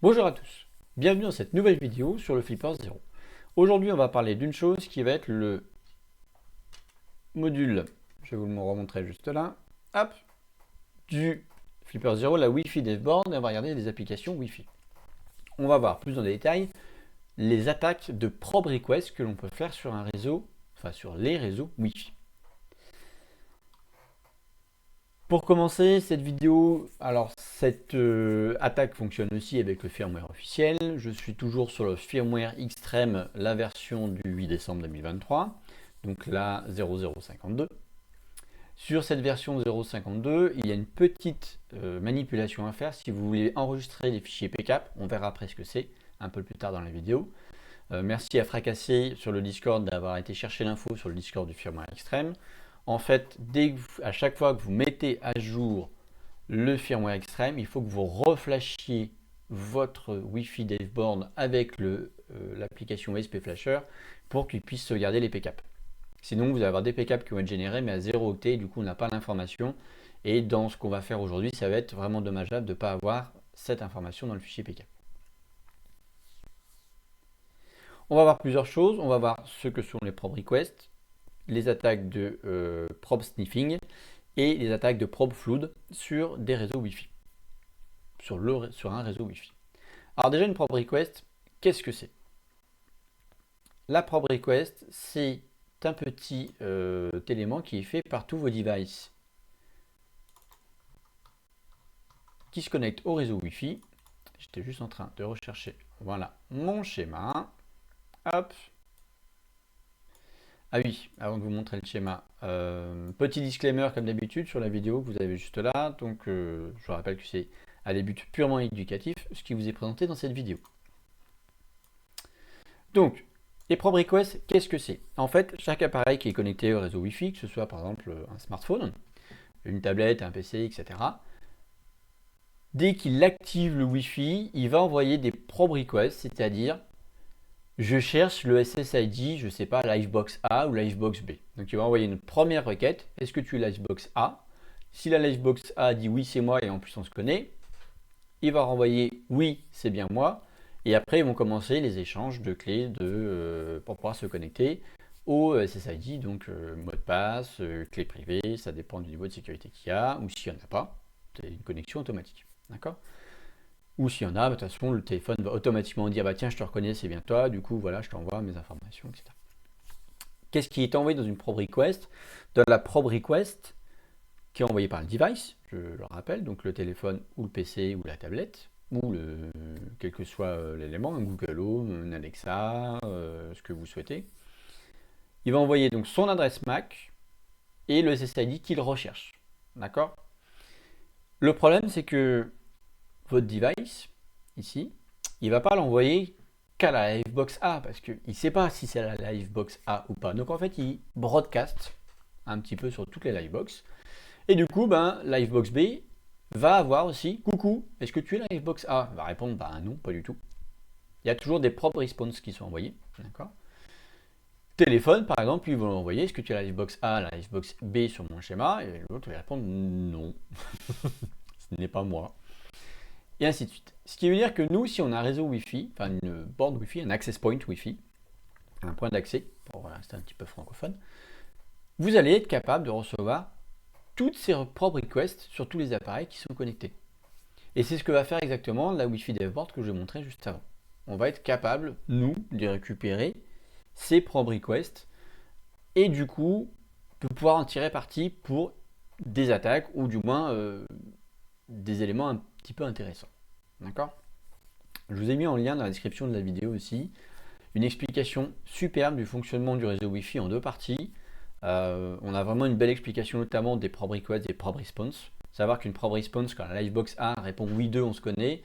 Bonjour à tous, bienvenue dans cette nouvelle vidéo sur le Flipper 0. Aujourd'hui on va parler d'une chose qui va être le module, je vais vous le remontrer juste là, hop, du Flipper 0, la Wi-Fi Devboard, et on va regarder les applications Wi-Fi. On va voir plus dans les détails les attaques de probe request que l'on peut faire sur un réseau, enfin sur les réseaux Wi-Fi. Pour commencer cette vidéo, alors cette attaque fonctionne aussi avec le firmware officiel. Je suis toujours sur le firmware Extreme, la version du 8 décembre 2023, donc la 0052. Sur cette version 052, il y a une petite manipulation à faire si vous voulez enregistrer les fichiers PCAP. On verra après ce que c'est un peu plus tard dans la vidéo. Merci à Fracassé sur le Discord d'avoir été chercher l'info sur le Discord du firmware Extreme. En fait, à chaque fois que vous mettez à jour le firmware Extreme, il faut que vous reflashiez votre Wi-Fi Devboard avec l'application SP Flasher pour qu'il puisse sauvegarder les PCAP. Sinon, vous allez avoir des PCAP qui vont être générés, mais à 0 octet, et du coup, on n'a pas l'information. Et dans ce qu'on va faire aujourd'hui, ça va être vraiment dommageable de ne pas avoir cette information dans le fichier PCAP. On va voir plusieurs choses. On va voir ce que sont les probe requests, les attaques de probe sniffing et les attaques de probe flood sur des réseaux Wi-Fi, sur un réseau Wi-Fi. Alors déjà, une probe request, qu'est-ce que c'est? La probe request, c'est un petit élément qui est fait par tous vos devices qui se connectent au réseau Wi-Fi. J'étais juste en train de rechercher, voilà, mon schéma. Hop. Ah oui, avant de vous montrer le schéma, petit disclaimer comme d'habitude sur la vidéo que vous avez juste là. Donc je vous rappelle que c'est à des buts purement éducatifs ce qui vous est présenté dans cette vidéo. Donc, les probe requests, qu'est-ce que c'est? En fait, chaque appareil qui est connecté au réseau Wi-Fi, que ce soit par exemple un smartphone, une tablette, un PC, etc., dès qu'il active le Wi-Fi, il va envoyer des probe requests, c'est-à-dire je cherche le SSID, je ne sais pas, Livebox A ou Livebox B. Donc il va envoyer une première requête. Est-ce que tu es Livebox A? Si la Livebox A dit oui, c'est moi et en plus on se connaît, il va renvoyer oui, c'est bien moi. Et après, ils vont commencer les échanges de clés pour pouvoir se connecter au SSID, donc mot de passe, clé privée, ça dépend du niveau de sécurité qu'il y a, ou s'il n'y en a pas, c'est une connexion automatique. D'accord? Ou s'il y en a, de toute façon, le téléphone va automatiquement dire bah tiens, je te reconnais, c'est bien toi, du coup, voilà, je t'envoie mes informations, etc. Qu'est-ce qui est envoyé dans une probe request? Dans la probe request, qui est envoyée par le device, je le rappelle, donc le téléphone ou le PC ou la tablette, ou quel que soit l'élément, un Google Home, un Alexa, ce que vous souhaitez. Il va envoyer donc son adresse MAC et le SSID qu'il recherche. D'accord? Le problème, c'est que votre device, ici, il ne va pas l'envoyer qu'à la Livebox A, parce qu'il ne sait pas si c'est la Livebox A ou pas. Donc en fait, il broadcast un petit peu sur toutes les Livebox. Et du coup, Livebox B va avoir aussi « Coucou, est-ce que tu es la Livebox A ?» Il va répondre « Bah non, pas du tout ». Il y a toujours des propres responses qui sont envoyés. D'accord. Téléphone, par exemple, ils vont l'envoyer « Est-ce que tu es la Livebox A, la Livebox B sur mon schéma ?» Et l'autre va répondre « Non, ce n'est pas moi ». Et ainsi de suite. Ce qui veut dire que nous, si on a un réseau Wi-Fi, enfin une borne Wi-Fi, un access point Wi-Fi, un point d'accès, pour rester un petit peu francophone, vous allez être capable de recevoir toutes ces propres requests sur tous les appareils qui sont connectés. Et c'est ce que va faire exactement la Wi-Fi Devboard que je vous montrais juste avant. On va être capable, nous, de récupérer ces propres requests et du coup, de pouvoir en tirer parti pour des attaques ou du moins des éléments un petit peu intéressants. D'accord? Je vous ai mis en lien dans la description de la vidéo aussi une explication superbe du fonctionnement du réseau Wi-Fi en deux parties. On a vraiment une belle explication notamment des probe requests et des probe response. Savoir qu'une probe response, quand la Livebox A répond oui 2, on se connaît,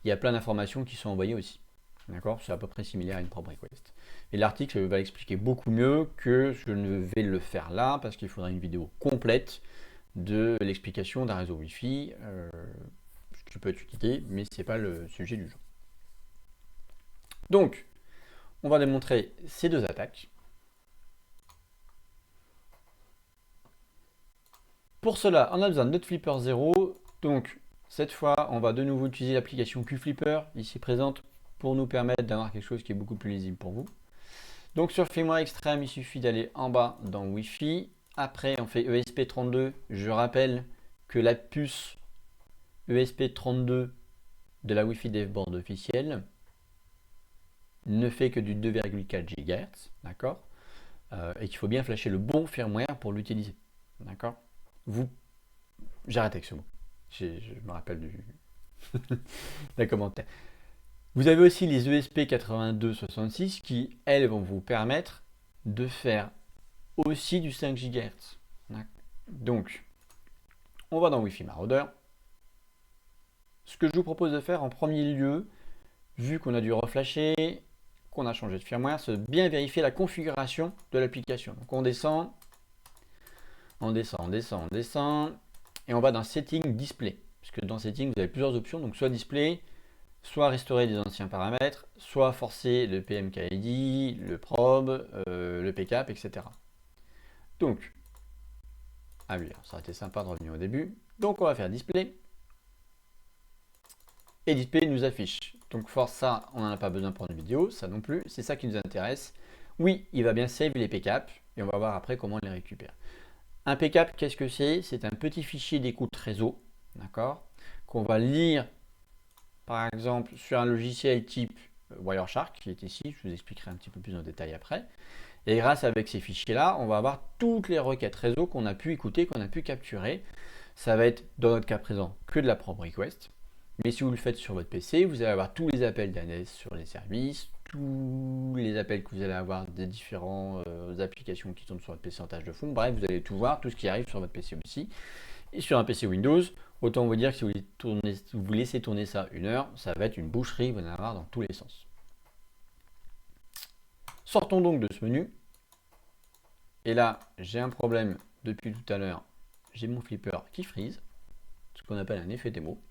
il y a plein d'informations qui sont envoyées aussi. D'accord? C'est à peu près similaire à une probe request. Et l'article va expliquer beaucoup mieux que je ne vais le faire là, parce qu'il faudra une vidéo complète de l'explication d'un réseau Wi-Fi. Qui peut être utilisé, mais ce n'est pas le sujet du jour. Donc, on va démontrer ces deux attaques. Pour cela, on a besoin de notre Flipper 0. Donc, Cette fois, on va de nouveau utiliser l'application QFlipper, ici présente, pour nous permettre d'avoir quelque chose qui est beaucoup plus lisible pour vous. Donc sur firmware extrême, il suffit d'aller en bas dans Wi-Fi. Après, on fait ESP32. Je rappelle que la puce ESP32 de la Wi-Fi Devboard officielle ne fait que du 2,4 GHz, d'accord, et qu'il faut bien flasher le bon firmware pour l'utiliser, d'accord. J'arrête avec ce mot. Je me rappelle d'un commentaire. Vous avez aussi les ESP8266 qui, elles, vont vous permettre de faire aussi du 5 GHz. Donc, on va dans Wi-Fi Marauder. Ce que je vous propose de faire en premier lieu, vu qu'on a dû reflasher, qu'on a changé de firmware, c'est de bien vérifier la configuration de l'application. Donc on descend, on descend, on descend, on descend, et on va dans Setting Display. Parce que dans Setting, vous avez plusieurs options, donc soit Display, soit restaurer des anciens paramètres, soit forcer le PMKID, le probe, le PCAP, etc. Donc, ah oui, ça aurait été sympa de revenir au début. Donc on va faire Display. Et Display nous affiche. Donc force, ça, on n'en a pas besoin pour une vidéo, ça non plus, c'est ça qui nous intéresse. Oui, il va bien save les PCAP, et on va voir après comment on les récupère. Un PCAP, qu'est-ce que c'est? C'est un petit fichier d'écoute réseau, d'accord, qu'on va lire, par exemple, sur un logiciel type Wireshark, qui est ici, je vous expliquerai un petit peu plus en détail après. Et grâce avec ces fichiers-là, on va avoir toutes les requêtes réseau qu'on a pu écouter, qu'on a pu capturer. Ça va être, dans notre cas présent, que de la probe request. Mais si vous le faites sur votre PC, vous allez avoir tous les appels d'ANS sur les services, tous les appels que vous allez avoir des différentes applications qui tournent sur votre PC en tâche de fond. Bref, vous allez tout voir, tout ce qui arrive sur votre PC aussi. Et sur un PC Windows, autant vous dire que si vous laissez tourner ça 1 heure, ça va être une boucherie, vous allez en avoir dans tous les sens. Sortons donc de ce menu. Et là, j'ai un problème depuis tout à l'heure. J'ai mon flipper qui freeze, ce qu'on appelle un effet démo.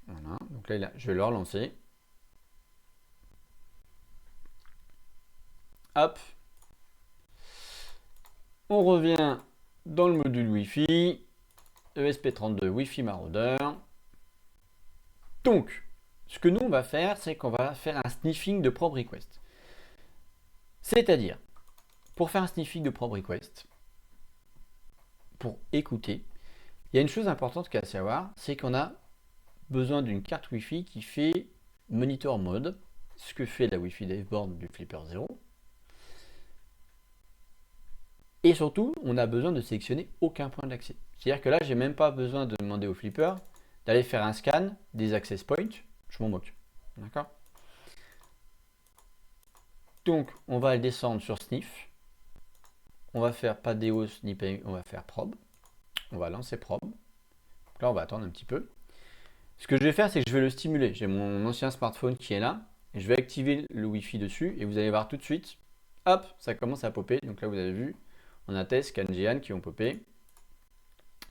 Voilà, donc là, je vais le relancer. Hop. On revient dans le module Wi-Fi, ESP32 Wi-Fi Marauder. Donc, ce que nous, on va faire, c'est qu'on va faire un sniffing de probe request. C'est-à-dire, pour faire un sniffing de probe request, pour écouter, il y a une chose importante qu'à savoir, c'est qu'on a besoin d'une carte Wi-Fi qui fait monitor mode, ce que fait la Wi-Fi Devboard du Flipper 0. Et surtout, on a besoin de sélectionner aucun point d'accès. C'est-à-dire que là, j'ai même pas besoin de demander au Flipper d'aller faire un scan des access points. Je m'en moque. D'accord? Donc, on va le descendre sur sniff. On va faire pas DEOS ni PM, on va faire probe. On va lancer probe. Donc là, on va attendre un petit peu. Ce que je vais faire, c'est que je vais le stimuler. J'ai mon ancien smartphone qui est là. Et je vais activer le Wi-Fi dessus. Et vous allez voir tout de suite, hop, ça commence à popper. Donc là, vous avez vu, on a test, scan, Gian qui ont popé.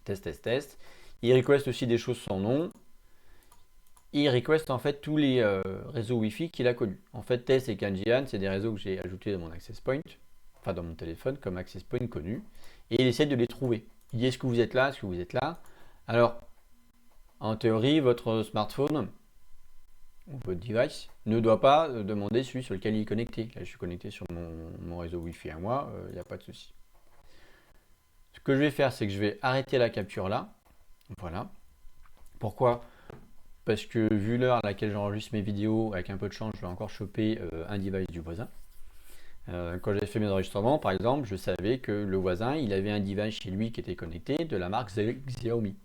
Test, test, test. Il request aussi des choses sans nom. Il request en fait tous les réseaux Wi-Fi qu'il a connus. En fait, test et Kanjian, c'est des réseaux que j'ai ajoutés dans mon access point, enfin dans mon téléphone comme access point connu. Et il essaie de les trouver. Il dit est-ce que vous êtes là, est-ce que vous êtes là. Alors, en théorie, votre smartphone ou votre device ne doit pas demander celui sur lequel il est connecté. Là, je suis connecté sur mon réseau Wi-Fi à moi, il n'y a pas de souci. Ce que je vais faire, c'est que je vais arrêter la capture là. Voilà. Pourquoi? Parce que vu l'heure à laquelle j'enregistre mes vidéos, avec un peu de chance, je vais encore choper un device du voisin. Quand j'ai fait mes enregistrements, par exemple, je savais que le voisin, il avait un device chez lui qui était connecté de la marque Xiaomi.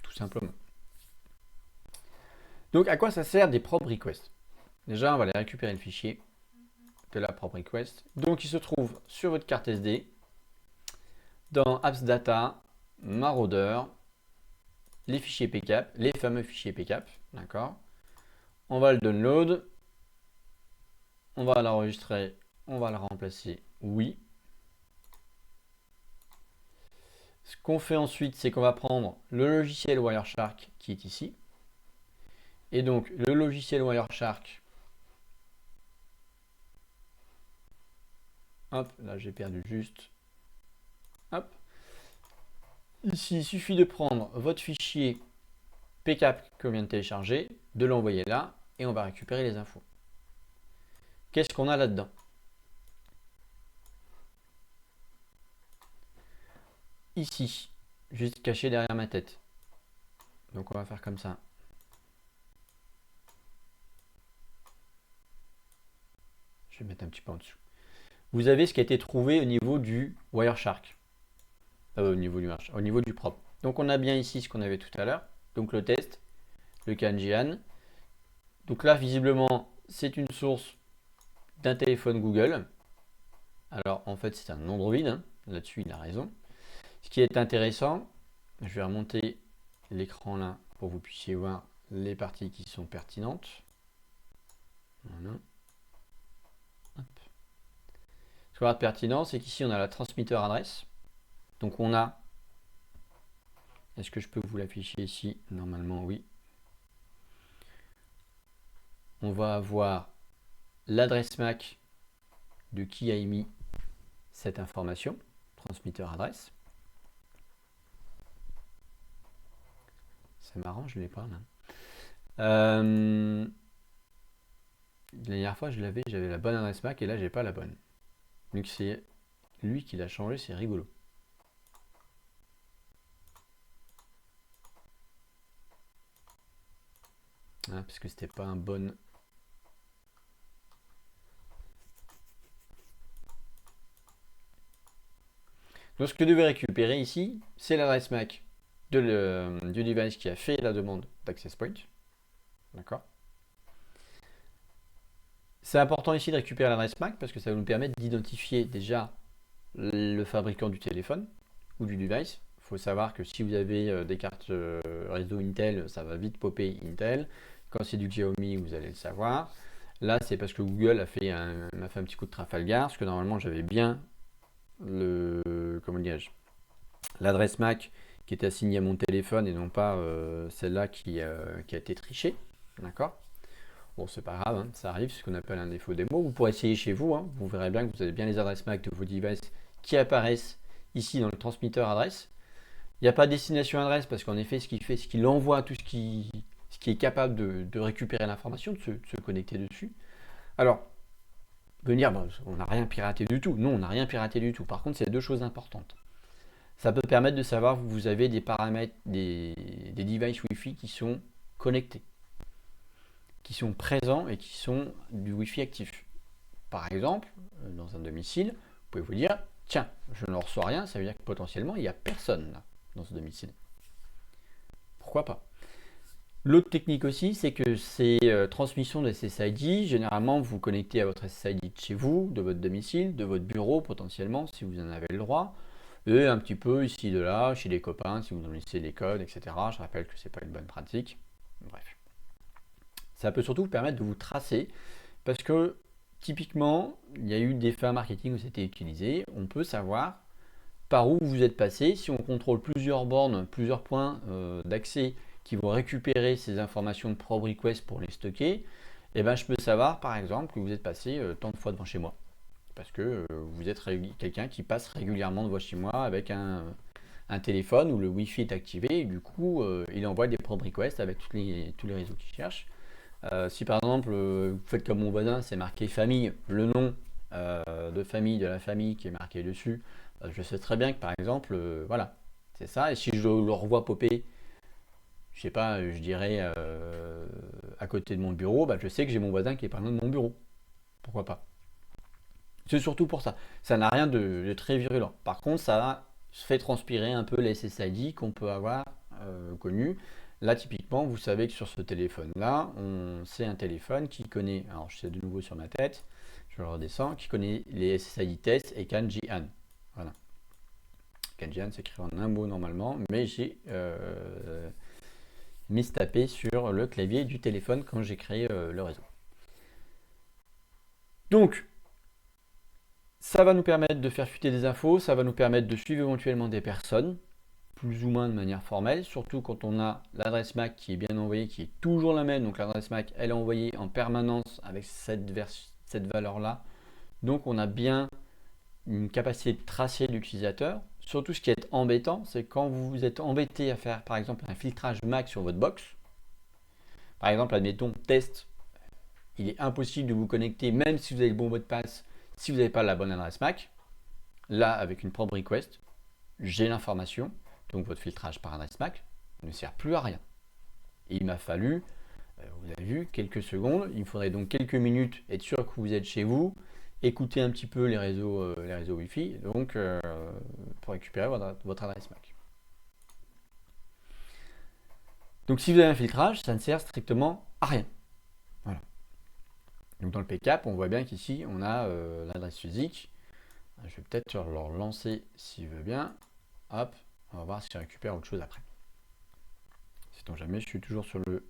Tout simplement. Donc, à quoi ça sert des probe requests? Déjà, on va aller récupérer le fichier de la probe request. Donc, il se trouve sur votre carte SD, dans Apps Data, Marauder, les fichiers PCAP, les fameux fichiers PCAP, d'accord? On va le download, on va l'enregistrer, on va le remplacer, oui. Ce qu'on fait ensuite, c'est qu'on va prendre le logiciel Wireshark qui est ici. Et donc, le logiciel Wireshark, hop, là j'ai perdu juste, hop. Ici, il suffit de prendre votre fichier PCAP qu'on vient de télécharger, de l'envoyer là, et on va récupérer les infos. Qu'est-ce qu'on a là-dedans? Ici, juste caché derrière ma tête. Donc on va faire comme ça. Je vais mettre un petit peu en dessous. Vous avez ce qui a été trouvé au niveau du Wireshark. Au niveau du prop. Donc on a bien ici ce qu'on avait tout à l'heure. Donc le test, le Kanjian. Donc là, visiblement, c'est une source d'un téléphone Google. Alors en fait, c'est un Android. Hein. Là-dessus, il a raison. Ce qui est intéressant, je vais remonter l'écran là pour que vous puissiez voir les parties qui sont pertinentes. Voilà. Hop. Ce qu'on va être pertinent, c'est qu'ici on a la transmetteur adresse. Donc on a, est-ce que je peux vous l'afficher ici? Normalement oui. On va avoir l'adresse MAC de qui a émis cette information, transmetteur adresse. C'est marrant, je ne l'ai pas là. La dernière fois je l'avais, j'avais la bonne adresse MAC et là j'ai pas la bonne. Donc c'est lui qui l'a changé, c'est rigolo. Ah, parce que c'était pas un bon. Donc ce que je devais récupérer ici, c'est l'adresse MAC du device qui a fait la demande d'Access Point. D'accord. C'est important ici de récupérer l'adresse MAC parce que ça va nous permettre d'identifier déjà le fabricant du téléphone ou du device. Il faut savoir que si vous avez des cartes réseau Intel, ça va vite popper Intel. Quand c'est du Xiaomi, vous allez le savoir. Là, c'est parce que Google m'a fait un petit coup de Trafalgar, parce que normalement j'avais bien l'adresse MAC qui était assignée à mon téléphone et non pas celle-là qui a été trichée. D'accord. Bon, c'est pas grave, hein, ça arrive, c'est ce qu'on appelle un défaut démo. Vous pourrez essayer chez vous, hein, vous verrez bien que vous avez bien les adresses MAC de vos devices qui apparaissent ici dans le transmetteur adresse. Il n'y a pas de destination adresse parce qu'en effet, ce qu'il fait, c'est qu'il envoie tout ce qui est capable de récupérer l'information, de se connecter dessus. Alors, venir, on n'a rien piraté du tout. Non, on n'a rien piraté du tout. Par contre, c'est deux choses importantes. Ça peut permettre de savoir que vous avez des paramètres, des devices Wi-Fi qui sont connectés, qui sont présents et qui sont du Wi-Fi actif. Par exemple, dans un domicile, vous pouvez vous dire, tiens, je ne reçois rien, ça veut dire que potentiellement, il n'y a personne là, dans ce domicile. Pourquoi pas? L'autre technique aussi, c'est que ces transmissions de SSID, généralement, vous connectez à votre SSID de chez vous, de votre domicile, de votre bureau potentiellement, si vous en avez le droit, et un petit peu ici de là, chez les copains, si vous en laissez les codes, etc. Je rappelle que ce n'est pas une bonne pratique. Bref. Ça peut surtout vous permettre de vous tracer, parce que typiquement, il y a eu des fins marketing où c'était utilisé. On peut savoir par où vous êtes passé. Si on contrôle plusieurs bornes, plusieurs points d'accès qui vont récupérer ces informations de probe request pour les stocker, et ben je peux savoir par exemple que vous êtes passé tant de fois devant chez moi. Parce que vous êtes quelqu'un qui passe régulièrement devant chez moi avec un téléphone où le Wi-Fi est activé et du coup il envoie des probe requests avec tous les réseaux qu'il cherche. Si par exemple vous faites comme mon voisin, c'est marqué famille, le nom de famille de la famille qui est marqué dessus, je sais très bien que par exemple, voilà, c'est ça. Et si je le revois popper, je sais pas, je dirais à côté de mon bureau, je sais que j'ai mon voisin qui est pas loin de mon bureau. Pourquoi pas? C'est surtout pour ça. Ça n'a rien de très virulent. Par contre, ça fait transpirer un peu les SSID qu'on peut avoir connus. Là, typiquement, vous savez que sur ce téléphone-là, c'est un téléphone qui connaît, alors je sais de nouveau sur ma tête, je le redescends, qui connaît les SSID test et Kanjian. Voilà. Kanjian s'écrit en un mot normalement, mais j'ai mistapé sur le clavier du téléphone quand j'ai créé le réseau. Donc, ça va nous permettre de faire fuiter des infos, ça va nous permettre de suivre éventuellement des personnes, plus ou moins de manière formelle, surtout quand on a l'adresse MAC qui est bien envoyée, qui est toujours la même. Donc l'adresse MAC, elle est envoyée en permanence avec cette valeur-là. Donc on a bien une capacité de tracer l'utilisateur surtout ce qui est embêtant, c'est quand vous vous êtes embêté à faire par exemple un filtrage MAC sur votre box. Par exemple, admettons, test, il est impossible de vous connecter même si vous avez le bon mot de passe, si vous n'avez pas la bonne adresse MAC. Là, avec une prompt request, j'ai l'information, donc votre filtrage par adresse MAC ne sert plus à rien. Et il m'a fallu, vous avez vu, quelques secondes, il me faudrait donc quelques minutes être sûr que vous êtes chez vous, écouter un petit peu les réseaux Wi-Fi, donc pour récupérer votre adresse MAC. Donc si vous avez un filtrage, ça ne sert strictement à rien. Voilà. Donc dans le PCAP, on voit bien qu'ici, on a l'adresse physique. Je vais peut-être leur lancer s'il veut bien. Hop, on va voir si je récupère autre chose après. Sait-on jamais, je suis toujours sur le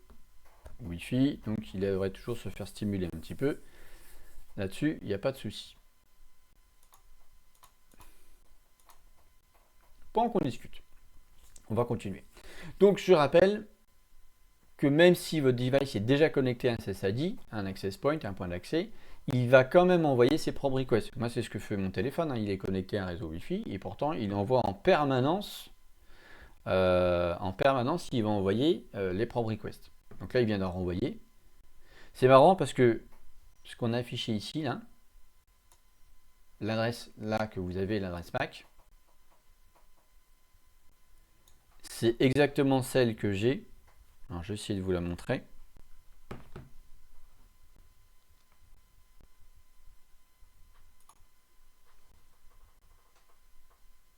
Wi-Fi, donc il devrait toujours se faire stimuler un petit peu. Là-dessus, il n'y a pas de souci. Pendant qu'on discute, on va continuer. Donc je rappelle que même si votre device est déjà connecté à un SSID, un access point, un point d'accès, il va quand même envoyer ses propres requests. Moi, c'est ce que fait mon téléphone, hein. Il est connecté à un réseau Wi-Fi et pourtant, il envoie en permanence, il va envoyer les propres requests. Donc là, il vient d'en renvoyer. C'est marrant parce que ce qu'on a affiché ici, là, l'adresse là que vous avez, l'adresse MAC, c'est exactement celle que j'ai. Alors, je vais essayer de vous la montrer.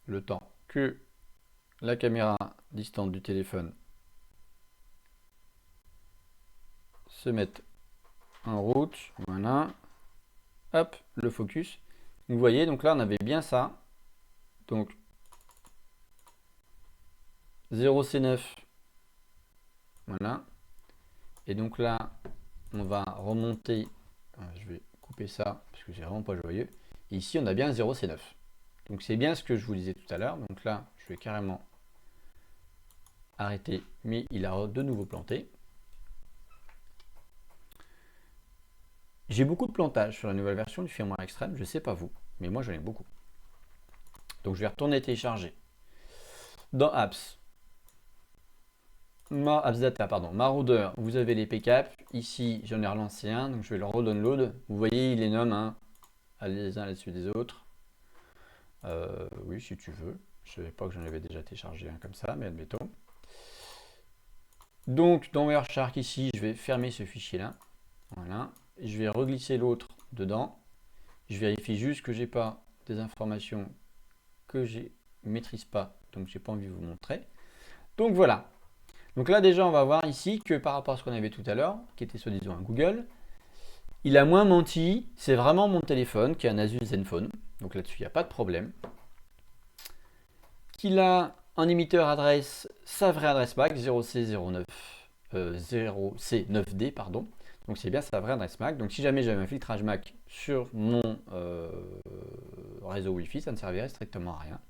Le temps que la caméra distante du téléphone se mette en route. Voilà. Hop, le focus. Vous voyez, donc là, on avait bien ça. Donc, 0C9. Voilà. Et donc là, on va remonter. Je vais couper ça parce que c'est vraiment pas joyeux. Et ici, on a bien 0C9. Donc, c'est bien ce que je vous disais tout à l'heure. Donc là, je vais carrément arrêter. Mais il a de nouveau planté. J'ai beaucoup de plantage sur la nouvelle version du firmware extrême. Je ne sais pas vous, mais moi, j'en ai beaucoup. Donc, je vais retourner télécharger. Dans Apps. Apps Data, pardon. Marauder, vous avez les PCAP. Ici, j'en ai relancé un, donc je vais le redownload. Vous voyez, il les nomme hein, les uns là-dessus des autres. Oui, si tu veux. Je ne savais pas que j'en avais déjà téléchargé un comme ça, mais admettons. Donc, dans Wireshark, ici, je vais fermer ce fichier-là. Voilà. Et je vais reglisser l'autre dedans. Je vérifie juste que j'ai pas des informations que je ne maîtrise pas, donc j'ai pas envie de vous montrer. Donc voilà. Donc là déjà on va voir ici que par rapport à ce qu'on avait tout à l'heure, qui était soi-disant un Google, il a moins menti, c'est vraiment mon téléphone qui est un Asus Zenfone, donc là-dessus il n'y a pas de problème. Qu'il a en émetteur adresse sa vraie adresse MAC 0C09, 0C9D pardon. Donc c'est bien sa vraie adresse MAC. Donc si jamais j'avais un filtrage MAC sur mon réseau Wi-Fi, ça ne servirait strictement à rien.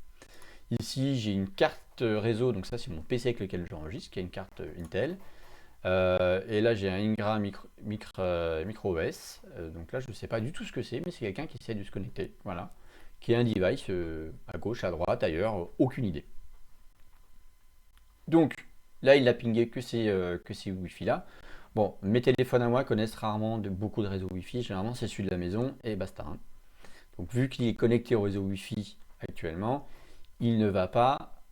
Ici j'ai une carte réseau, donc ça c'est mon PC avec lequel j'enregistre, qui est une carte Intel. Et là j'ai un Ingra micro OS. Donc là je ne sais pas du tout ce que c'est, mais c'est quelqu'un qui essaie de se connecter. Voilà. Qui est un device à gauche, à droite, ailleurs, aucune idée. Donc là il a pingé que ces Wi-Fi là. Bon, mes téléphones à moi connaissent rarement beaucoup de réseaux Wi-Fi, généralement c'est celui de la maison et basta. Hein. Donc vu qu'il est connecté au réseau Wi-Fi actuellement, il ne va pas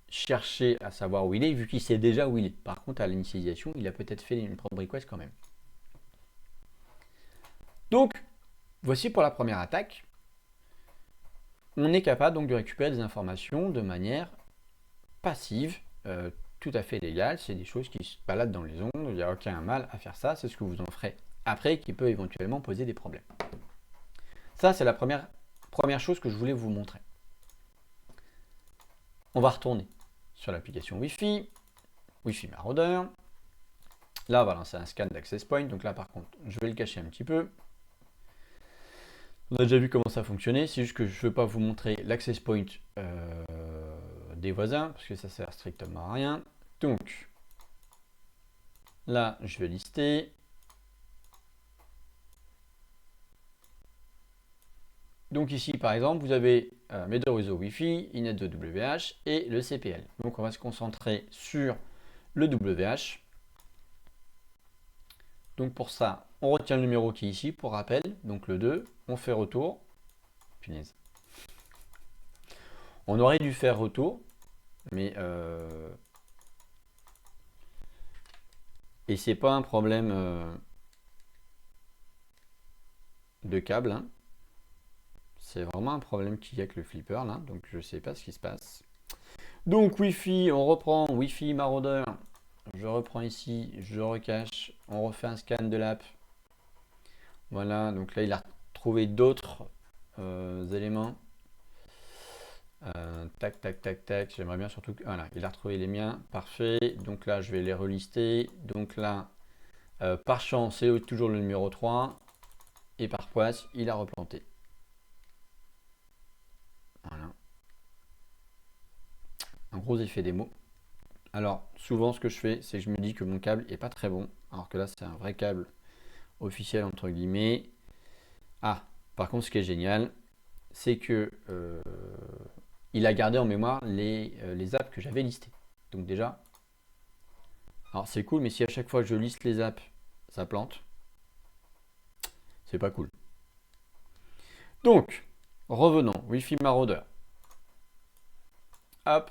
chercher à savoir où il est, vu qu'il sait déjà où il est. Par contre, à l'initialisation, il a peut-être fait une prompt request quand même. Donc, voici pour la première attaque. On est capable donc de récupérer des informations de manière passive, tout à fait légale. C'est des choses qui se baladent dans les ondes, il n'y a aucun mal à faire ça. C'est ce que vous en ferez après qui peut éventuellement poser des problèmes. Ça, c'est la première chose que je voulais vous montrer. On va retourner sur l'application Wi-Fi, Wi-Fi Marauder. Là, on va lancer un scan d'access point. Donc là, par contre, je vais le cacher un petit peu. On a déjà vu comment ça fonctionnait. C'est juste que je ne veux pas vous montrer l'access point des voisins, parce que ça sert strictement à rien. Donc, là, je vais lister. Donc ici, par exemple, vous avez mes deux réseaux Wi-Fi, Inet de WH et le CPL. Donc on va se concentrer sur le WH. Donc pour ça, on retient le numéro qui est ici pour rappel, donc le 2, on fait retour. Punaise. On aurait dû faire retour, mais et c'est pas un problème de câble, hein. C'est vraiment un problème qu'il y a avec le flipper là, donc je sais pas ce qui se passe. Donc Wi-Fi, on reprend Wi-Fi maraudeur. Je reprends ici, je recache, on refait un scan de l'app. Voilà, donc là il a trouvé d'autres éléments. Tac, tac, tac, tac. J'aimerais bien surtout que... Voilà, il a retrouvé les miens. Parfait. Donc là, je vais les relister. Donc là, par champ, c'est toujours le numéro 3. Et par poisse, il a replanté. Voilà. Un gros effet démo. Alors, souvent, ce que je fais, c'est que je me dis que mon câble est pas très bon. Alors que là, c'est un vrai câble officiel, entre guillemets. Ah, par contre, ce qui est génial, c'est que il a gardé en mémoire les apps que j'avais listées. Donc déjà, alors c'est cool, mais si à chaque fois je liste les apps, ça plante, c'est pas cool. Donc, revenons, Wi-Fi maraudeur. Hop.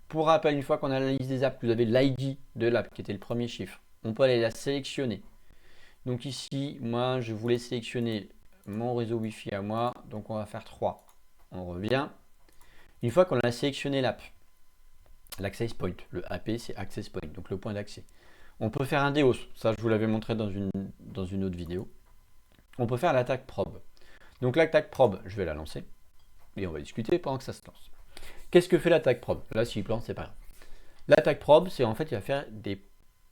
Pour rappel, une fois qu'on a la liste des apps, vous avez l'ID de l'app qui était le premier chiffre. On peut aller la sélectionner. Donc ici, moi, je voulais sélectionner mon réseau Wi-Fi à moi. Donc on va faire 3. On revient. Une fois qu'on a sélectionné l'app, l'access point, le AP c'est access point, donc le point d'accès. On peut faire un DEOS, ça je vous l'avais montré dans une autre vidéo. On peut faire l'attaque probe. Donc l'attaque probe, je vais la lancer et on va discuter pendant que ça se lance. Qu'est-ce que fait l'attaque probe? Là, s'il plante, c'est pas grave. L'attaque probe, c'est en fait, il va faire des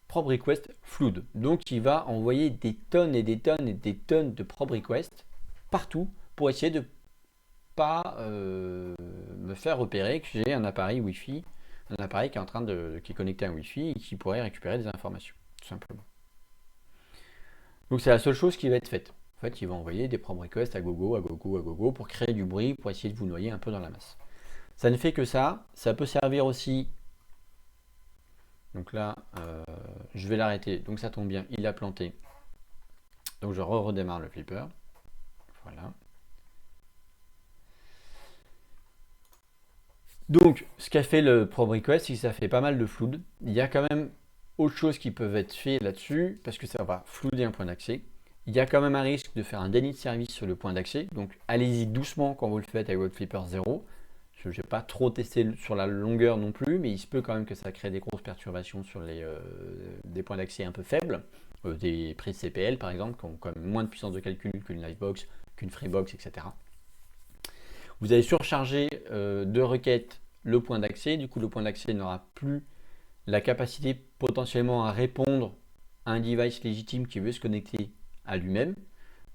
probe requests fluid. Donc, il va envoyer des tonnes et des tonnes et des tonnes de probe requests partout pour essayer de pas me faire repérer que j'ai un appareil Wi-Fi, un appareil qui est en train qui est connecté à un Wi-Fi et qui pourrait récupérer des informations, tout simplement. Donc, c'est la seule chose qui va être faite. En fait, il va envoyer des probe requests à gogo, à gogo, à gogo pour créer du bruit, pour essayer de vous noyer un peu dans la masse. Ça ne fait que ça. Ça peut servir aussi. Donc là, je vais l'arrêter. Donc ça tombe bien, il a planté. Donc je redémarre le flipper. Voilà. Donc, ce qu'a fait le probe request, c'est que ça fait pas mal de flood. Il y a quand même autre chose qui peuvent être fait là-dessus, parce que ça va flouder un point d'accès. Il y a quand même un risque de faire un déni de service sur le point d'accès. Donc, allez-y doucement quand vous le faites avec votre flipper 0. Je ne vais pas trop tester sur la longueur non plus, mais il se peut quand même que ça crée des grosses perturbations sur des points d'accès un peu faibles. Des prises CPL par exemple, qui ont quand même moins de puissance de calcul qu'une Livebox, qu'une Freebox, etc. Vous allez surcharger de requêtes le point d'accès. Du coup, le point d'accès n'aura plus la capacité potentiellement à répondre à un device légitime qui veut se connecter à lui-même.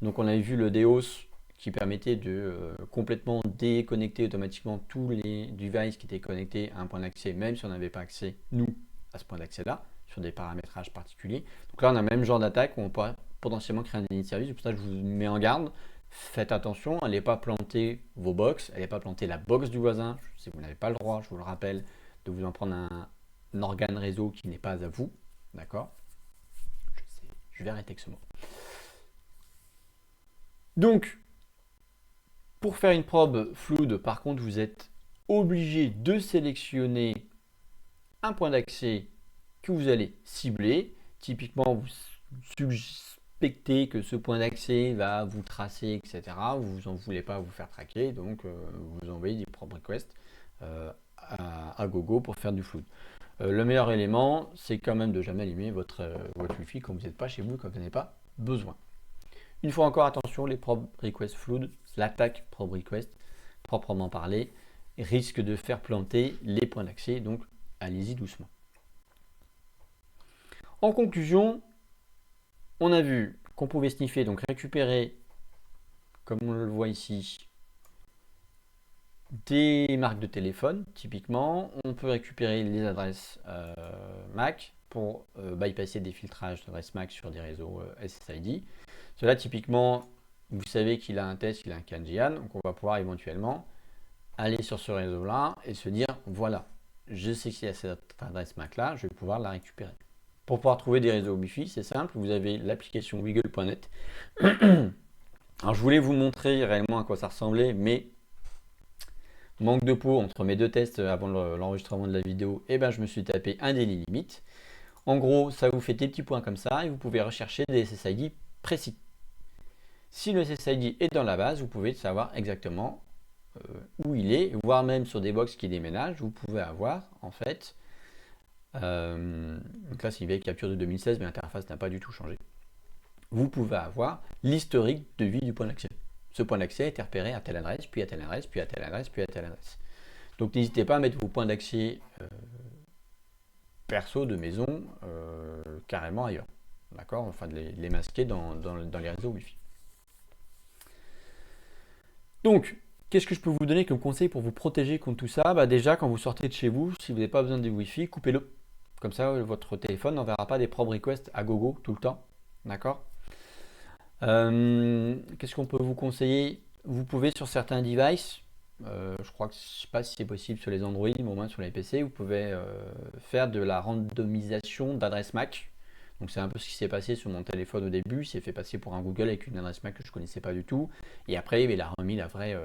Donc, on avait vu le DEOS qui permettait de complètement déconnecter automatiquement tous les devices qui étaient connectés à un point d'accès, même si on n'avait pas accès, nous, à ce point d'accès-là, sur des paramétrages particuliers. Donc là, on a le même genre d'attaque où on peut potentiellement créer un déni de service. C'est pour ça que je vous mets en garde. Faites attention, n'allez pas planter vos box, n'allez pas planter la box du voisin. Si vous n'avez pas le droit, je vous le rappelle, de vous en prendre un organe réseau qui n'est pas à vous. D'accord? Je vais arrêter avec ce mot. Donc, pour faire une probe fluide, par contre, vous êtes obligé de sélectionner un point d'accès que vous allez cibler. Typiquement, vous suspectez que ce point d'accès va vous tracer, etc. Vous n'en voulez pas vous faire traquer, donc vous envoyez des probe requests à gogo pour faire du fluide. Le meilleur élément, c'est quand même de jamais allumer votre Wi-Fi quand vous n'êtes pas chez vous, quand vous n'avez pas besoin. Une fois encore, attention, les probe requests fluid, l'attaque probe request, proprement parlé, risque de faire planter les points d'accès, donc allez-y doucement. En conclusion, on a vu qu'on pouvait sniffer, donc récupérer, comme on le voit ici, des marques de téléphone, typiquement. On peut récupérer les adresses MAC pour bypasser des filtrages d'adresses MAC sur des réseaux SSID. Cela, typiquement, vous savez qu'il a un test, il a un CAN-GIAN, donc on va pouvoir éventuellement aller sur ce réseau-là et se dire, voilà, je sais qu'il y a cette adresse MAC-là, je vais pouvoir la récupérer. Pour pouvoir trouver des réseaux Wi-Fi, c'est simple, vous avez l'application Wiggle.net. Alors je voulais vous montrer réellement à quoi ça ressemblait, mais manque de peau entre mes deux tests avant l'enregistrement de la vidéo, et ben je me suis tapé un daily limit. En gros, ça vous fait des petits points comme ça et vous pouvez rechercher des SSID précis. Si le SSID est dans la base, vous pouvez savoir exactement où il est, voire même sur des box qui déménagent, vous pouvez avoir en fait, donc là c'est une vieille capture de 2016 mais l'interface n'a pas du tout changé, vous pouvez avoir l'historique de vie du point d'accès. Ce point d'accès a été repéré à telle adresse, puis à telle adresse, puis à telle adresse, puis à telle adresse. Donc n'hésitez pas à mettre vos points d'accès perso de maison carrément ailleurs, d'accord, enfin de les masquer dans les réseaux Wi-Fi. Donc, qu'est-ce que je peux vous donner comme conseil pour vous protéger contre tout ça? Bah déjà, quand vous sortez de chez vous, si vous n'avez pas besoin de Wi-Fi, coupez-le. Comme ça, votre téléphone n'enverra pas des probe requests à gogo tout le temps. D'accord? Qu'est-ce qu'on peut vous conseiller? Vous pouvez sur certains devices, je crois que je ne sais pas si c'est possible sur les Android, mais au moins sur les PC, vous pouvez faire de la randomisation d'adresses MAC. Donc c'est un peu ce qui s'est passé sur mon téléphone au début, il s'est fait passer pour un Google avec une adresse MAC que je ne connaissais pas du tout. Et après, il a remis la vraie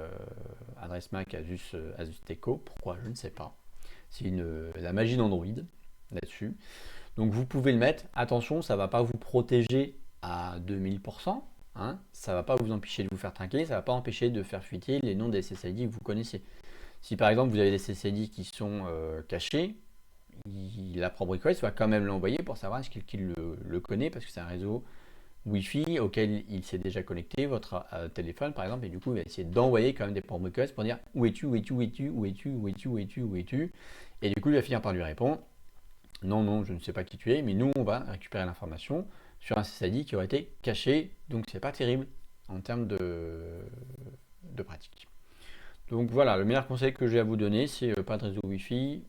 adresse MAC Asus Teco. Pourquoi? Je ne sais pas. C'est la magie d'Android là-dessus. Donc vous pouvez le mettre. Attention, ça ne va pas vous protéger à 2000%. Hein. Ça ne va pas vous empêcher de vous faire trinquer. Ça ne va pas empêcher de faire fuiter les noms des SSID que vous connaissez. Si par exemple vous avez des SSID qui sont cachés, la probe request va quand même l'envoyer pour savoir est-ce qu'il le connaît, parce que c'est un réseau Wi-Fi auquel il s'est déjà connecté, votre téléphone par exemple, et du coup il va essayer d'envoyer quand même des probe requests pour dire où es-tu, où es-tu, où es-tu, où es-tu, où es-tu, où es-tu, où es-tu, et du coup il va finir par lui répondre non, non, je ne sais pas qui tu es, mais nous on va récupérer l'information sur un SSID qui aurait été caché, donc c'est pas terrible en termes de pratique. Donc voilà, le meilleur conseil que j'ai à vous donner, c'est pas de réseau Wi-Fi.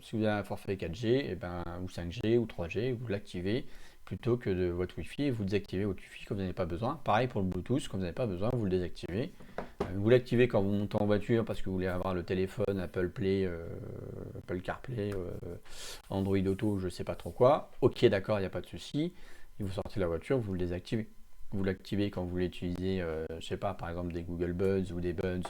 Si vous avez un forfait 4G, ou 5G ou 3G, vous l'activez plutôt que de votre Wi-Fi et vous désactivez votre Wi-Fi quand vous n'avez pas besoin. Pareil pour le Bluetooth, quand vous n'avez pas besoin, vous le désactivez. Vous l'activez quand vous montez en voiture parce que vous voulez avoir le téléphone Apple Play, Apple CarPlay, Android Auto, je ne sais pas trop quoi. Ok, d'accord, il n'y a pas de souci. Et vous sortez de la voiture, vous le désactivez. Vous l'activez quand vous voulez utiliser, je sais pas, par exemple des Google Buds ou des Buds,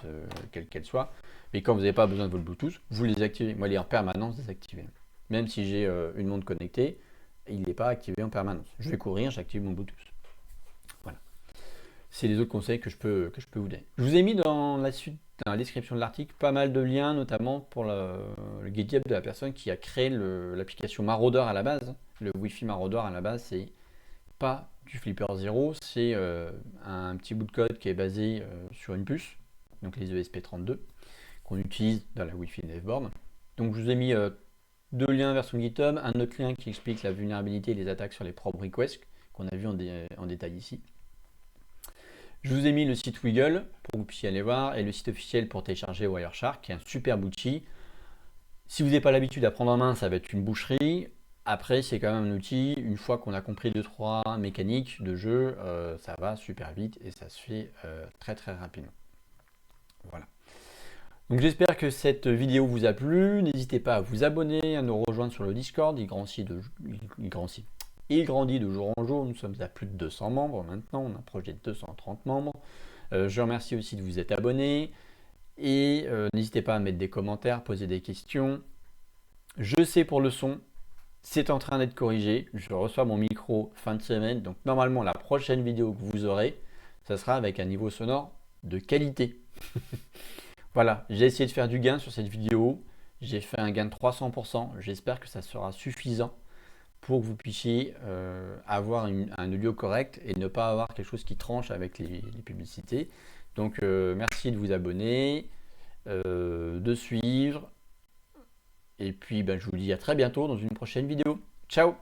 quelles qu'elles soient. Mais quand vous n'avez pas besoin de votre Bluetooth, vous les activez. Moi, il est en permanence désactivé. Même si j'ai une montre connectée, il n'est pas activé en permanence. Je vais courir, j'active mon Bluetooth. Voilà. C'est les autres conseils que je peux vous donner. Je vous ai mis dans la description de l'article pas mal de liens, notamment pour le GitHub de la personne qui a créé l'application Marauder à la base. Le Wi-Fi Marauder à la base, c'est pas du Flipper 0, c'est un petit bout de code qui est basé sur une puce, donc les ESP32, qu'on utilise dans la Wi-Fi Naveboard. Donc je vous ai mis deux liens vers son GitHub, un autre lien qui explique la vulnérabilité et les attaques sur les probe requests, qu'on a vu en détail ici. Je vous ai mis le site Wiggle pour que vous puissiez aller voir, et le site officiel pour télécharger Wireshark, qui est un superbe outil. Si vous n'avez pas l'habitude à prendre en main, ça va être une boucherie. Après, c'est quand même un outil, une fois qu'on a compris 2-3 mécaniques de jeu, ça va super vite et ça se fait très très rapidement. Voilà. Donc j'espère que cette vidéo vous a plu. N'hésitez pas à vous abonner, à nous rejoindre sur le Discord. Il grandit de jour en jour. Nous sommes à plus de 200 membres maintenant. On approche des 230 membres. Je remercie aussi de vous être abonné. Et n'hésitez pas à mettre des commentaires, poser des questions. Je sais pour le son, c'est en train d'être corrigé. Je reçois mon micro fin de semaine. Donc normalement, la prochaine vidéo que vous aurez, ça sera avec un niveau sonore de qualité. Voilà, j'ai essayé de faire du gain sur cette vidéo. J'ai fait un gain de 300%. J'espère que ça sera suffisant pour que vous puissiez avoir un audio correct et ne pas avoir quelque chose qui tranche avec les publicités. Donc merci de vous abonner, de suivre. Et puis je vous dis à très bientôt dans une prochaine vidéo. Ciao!